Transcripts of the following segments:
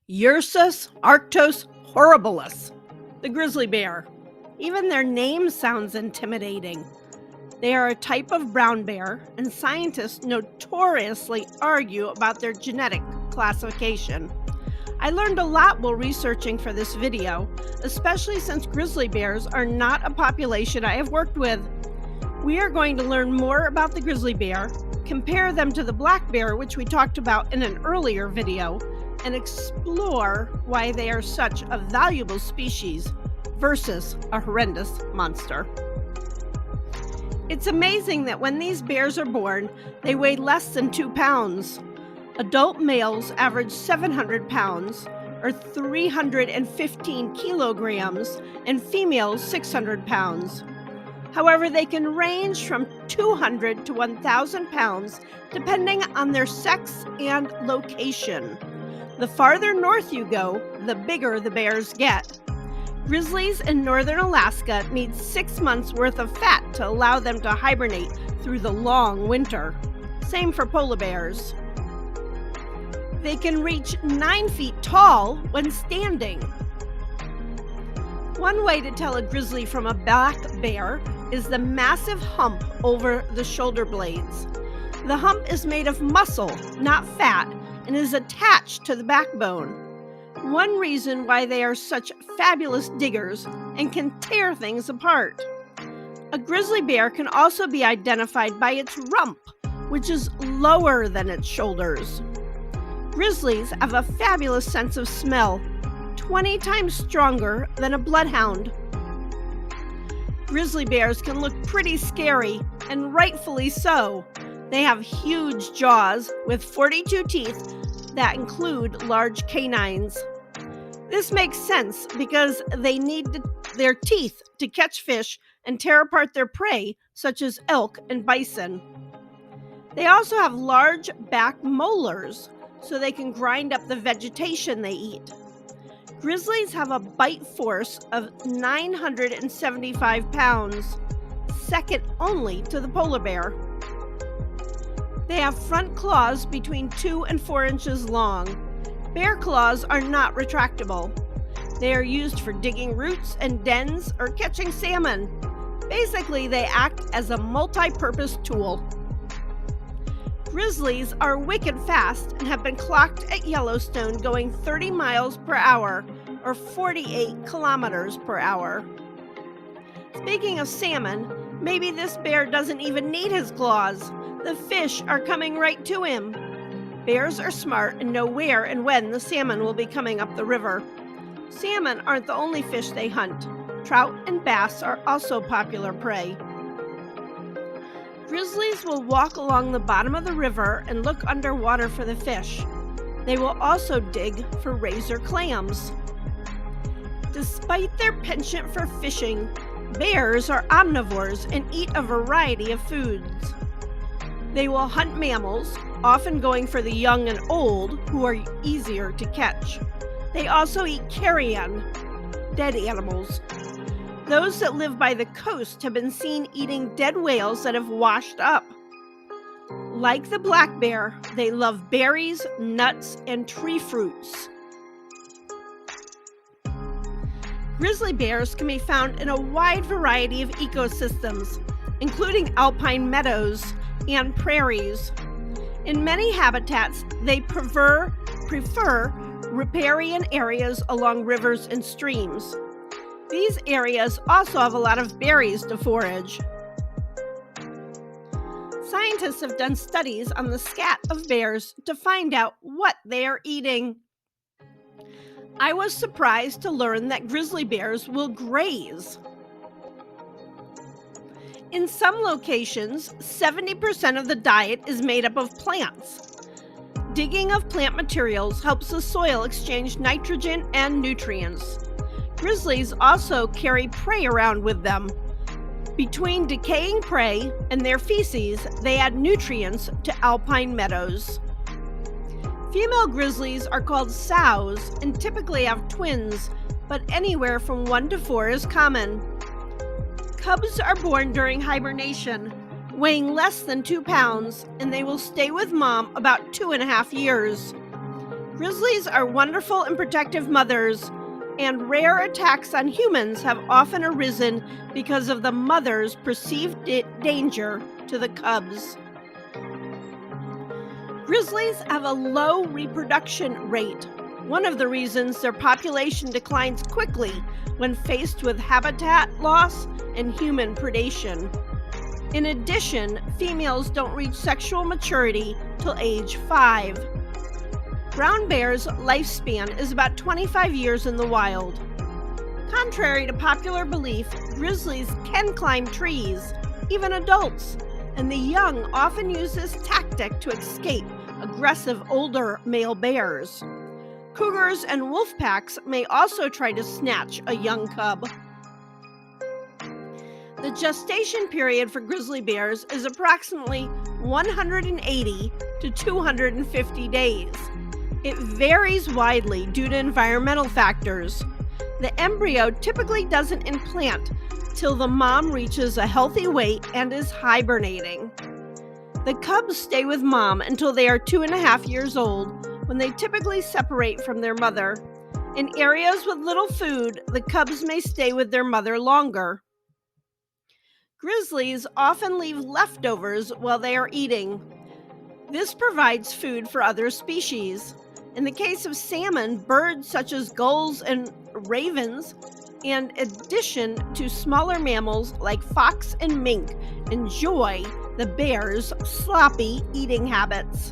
Ursus arctos horribilis, the grizzly bear. Even their name sounds intimidating. They are a type of brown bear, and scientists notoriously argue about their genetic classification. I learned a lot while researching for this video, especially since grizzly bears are not a population I have worked with. We are going to learn more about the grizzly bear, compare them to the black bear, which we talked about in an earlier video, and explore why they are such a valuable species versus a horrendous monster. It's amazing that when these bears are born, they weigh less than 2 pounds. Adult males average 700 pounds, or 315 kilograms, and females 600 pounds. However, they can range from 200 to 1,000 pounds depending on their sex and location. The farther north you go, the bigger the bears get. Grizzlies in northern Alaska need 6 months worth of fat to allow them to hibernate through the long winter. Same for polar bears. They can reach 9 feet tall when standing. One way to tell a grizzly from a black bear is the massive hump over the shoulder blades. The hump is made of muscle, not fat, and is attached to the backbone. One reason why they are such fabulous diggers and can tear things apart. A grizzly bear can also be identified by its rump, which is lower than its shoulders. Grizzlies have a fabulous sense of smell, 20 times stronger than a bloodhound. Grizzly bears can look pretty scary, and rightfully so. They have huge jaws with 42 teeth that include large canines. This makes sense because they need their teeth to catch fish and tear apart their prey, such as elk and bison. They also have large back molars, so they can grind up the vegetation they eat. Grizzlies have a bite force of 975 pounds, second only to the polar bear. They have front claws between 2 and 4 inches long. Bear claws are not retractable. They are used for digging roots and dens or catching salmon. Basically, they act as a multi-purpose tool. Grizzlies are wicked fast and have been clocked at Yellowstone going 30 miles per hour or 48 kilometers per hour. Speaking of salmon, maybe this bear doesn't even need his claws. The fish are coming right to him. Bears are smart and know where and when the salmon will be coming up the river. Salmon aren't the only fish they hunt. Trout and bass are also popular prey. Grizzlies will walk along the bottom of the river and look underwater for the fish. They will also dig for razor clams. Despite their penchant for fishing, bears are omnivores and eat a variety of foods. They will hunt mammals, often going for the young and old, who are easier to catch. They also eat carrion, dead animals. Those that live by the coast have been seen eating dead whales that have washed up. Like the black bear, they love berries, nuts, and tree fruits. Grizzly bears can be found in a wide variety of ecosystems, including alpine meadows and prairies. In many habitats, they prefer riparian areas along rivers and streams. These areas also have a lot of berries to forage. Scientists have done studies on the scat of bears to find out what they are eating. I was surprised to learn that grizzly bears will graze. In some locations, 70% of the diet is made up of plants. Digging of plant materials helps the soil exchange nitrogen and nutrients. Grizzlies also carry prey around with them. Between decaying prey and their feces, they add nutrients to alpine meadows. Female grizzlies are called sows and typically have twins, but anywhere from 1 to 4 is common. Cubs are born during hibernation, weighing less than 2 pounds, and they will stay with mom about 2.5 years. Grizzlies are wonderful and protective mothers, and rare attacks on humans have often arisen because of the mother's perceived danger to the cubs. Grizzlies have a low reproduction rate, one of the reasons their population declines quickly when faced with habitat loss and human predation. In addition, females don't reach sexual maturity till age 5. Brown bear's lifespan is about 25 years in the wild. Contrary to popular belief, grizzlies can climb trees, even adults, and the young often use this tactic to escape aggressive older male bears. Cougars and wolf packs may also try to snatch a young cub. The gestation period for grizzly bears is approximately 180 to 250 days. It varies widely due to environmental factors. The embryo typically doesn't implant till the mom reaches a healthy weight and is hibernating. The cubs stay with mom until they are 2.5 years old, when they typically separate from their mother. In areas with little food, the cubs may stay with their mother longer. Grizzlies often leave leftovers while they are eating. This provides food for other species. In the case of salmon, birds such as gulls and ravens, in addition to smaller mammals like fox and mink, enjoy the bear's sloppy eating habits.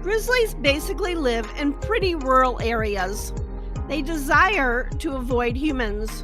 Grizzlies basically live in pretty rural areas. They desire to avoid humans.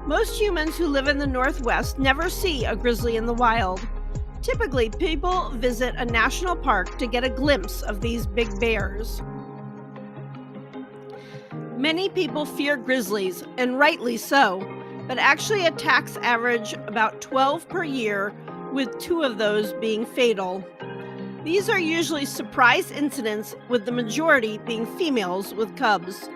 Most humans who live in the Northwest never see a grizzly in the wild. Typically, people visit a national park to get a glimpse of these big bears. Many people fear grizzlies, and rightly so, but actually attacks average about 12 per year, with 2 of those being fatal. These are usually surprise incidents, with the majority being females with cubs.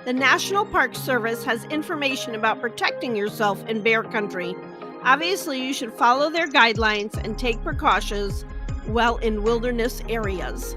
The National Park Service has information about protecting yourself in bear country. Obviously, you should follow their guidelines and take precautions while in wilderness areas.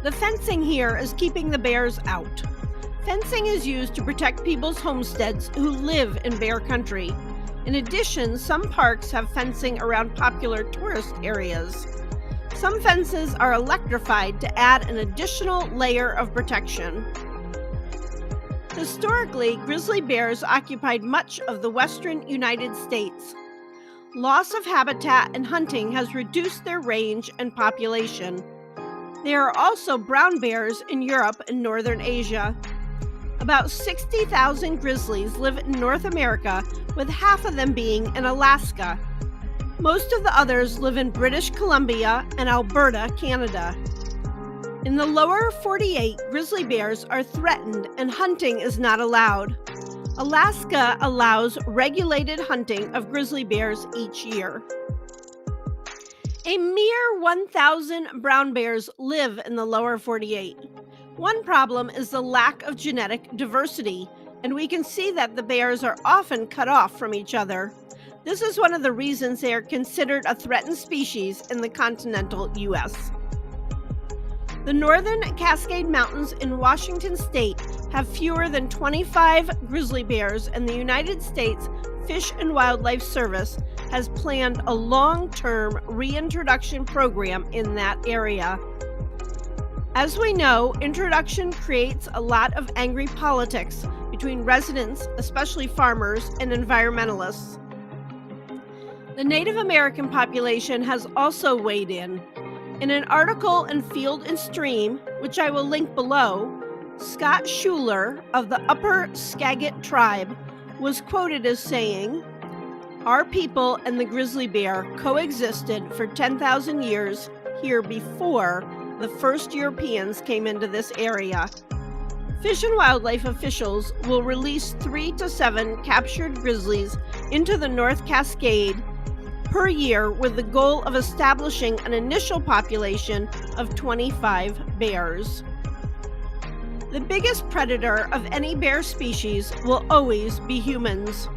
The fencing here is keeping the bears out. Fencing is used to protect people's homesteads who live in bear country. In addition, some parks have fencing around popular tourist areas. Some fences are electrified to add an additional layer of protection. Historically, grizzly bears occupied much of the western United States. Loss of habitat and hunting has reduced their range and population. There are also brown bears in Europe and northern Asia. About 60,000 grizzlies live in North America, with half of them being in Alaska. Most of the others live in British Columbia and Alberta, Canada. In the lower 48, grizzly bears are threatened and hunting is not allowed. Alaska allows regulated hunting of grizzly bears each year. A mere 1,000 brown bears live in the lower 48. One problem is the lack of genetic diversity, and we can see that the bears are often cut off from each other. This is one of the reasons they are considered a threatened species in the continental U.S. The northern Cascade Mountains in Washington state have fewer than 25 grizzly bears, and the United States Fish and Wildlife Service has planned a long-term reintroduction program in that area. As we know, introduction creates a lot of angry politics between residents, especially farmers, and environmentalists. The Native American population has also weighed in. In an article in Field and Stream, which I will link below, Scott Schuler of the Upper Skagit tribe was quoted as saying, "Our people and the grizzly bear coexisted for 10,000 years here before the first Europeans came into this area. Fish and Wildlife officials will release 3 to 7 captured grizzlies into the North Cascade per year, with the goal of establishing an initial population of 25 bears." The biggest predator of any bear species will always be humans.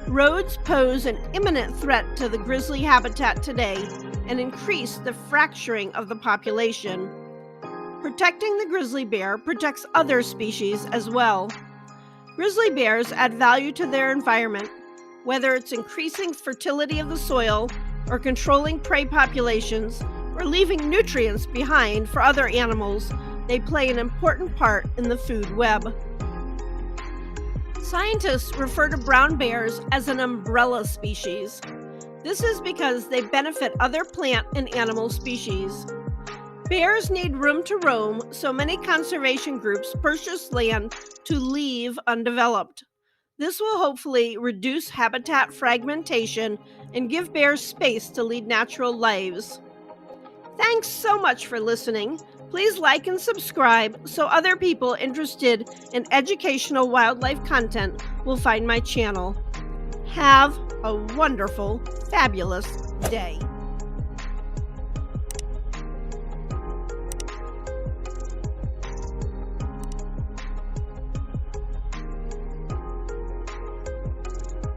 Roads pose an imminent threat to the grizzly habitat today and increase the fracturing of the population. Protecting the grizzly bear protects other species as well. Grizzly bears add value to their environment, whether it's increasing fertility of the soil or controlling prey populations or leaving nutrients behind for other animals. They play an important part in the food web. Scientists refer to brown bears as an umbrella species. This is because they benefit other plant and animal species. Bears need room to roam, so many conservation groups purchase land to leave undeveloped. This will hopefully reduce habitat fragmentation and give bears space to lead natural lives. Thanks so much for listening. Please like and subscribe so other people interested in educational wildlife content will find my channel. Have a wonderful, fabulous day.